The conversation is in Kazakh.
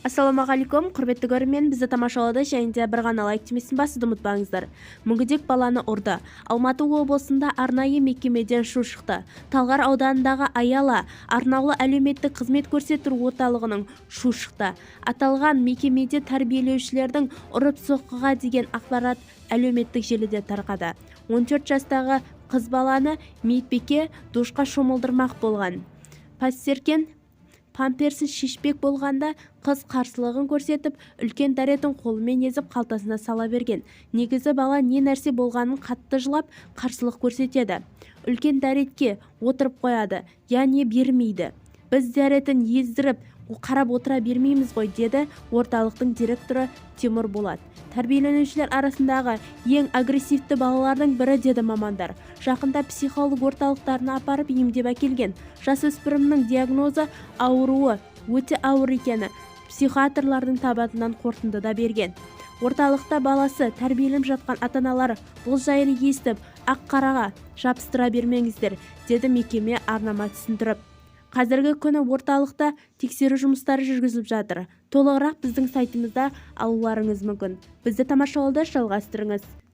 Ассалаумағалейкум, құрметті көрермен, бізді тамашалады және де бір ғана лайк түймесін басуды ұмытпаңыздар. Мүгедек баланы ұрды. Алматы облысында арнайы мекемеден шу шықты. Талғар ауданындағы Аяла арнаулы әлеуметтік қызмет көрсету орталығының шу шықты. Аталған мекемеде тәрбиелеушілердің ұрып-соққыға деген ақпарат әлеуметтік желіде тарқады. 14 жастағы қыз баланы медбике душқа шомылдырмақ болған. Пастеркен памперсін шешпек болғанда қыз қарсылығын көрсетіп, үлкен дәретін қолымен езіп қалтасына сала берген. Негізі бала не нәрсе болғанын қатты жылап, қарсылық көрсетеді. Үлкен дәретке отырып қояды, яғни бермейді. Біз дәретін ездіріп, қарап отыра бермейміз ғой, деді орталықтың директоры Тимур Болат. Тәрбиеленушілер арасындағы ең агрессивті балалардың бірі, деді мамандар. Жақында психолог орталықтарына апарып емдеп әкелген. Жасөспірімнің диагнозы ауруы өте ауыр екені психиатрлардың табатынан қорытындыда берген. Орталықта баласы тәрбиеленіп жатқан ата-аналар бұл жайлы естіп, ақ-қараға жабыстыра бермеңіздер, деді мекеме арнама түсіндіріп. Қазіргі күні орталықта тексеру жұмыстары жүргізіліп жатыр. Толығырақ біздің сайтымызда алуларыңыз мүмкін. Бізді тамашалауды жалғастырыңыз.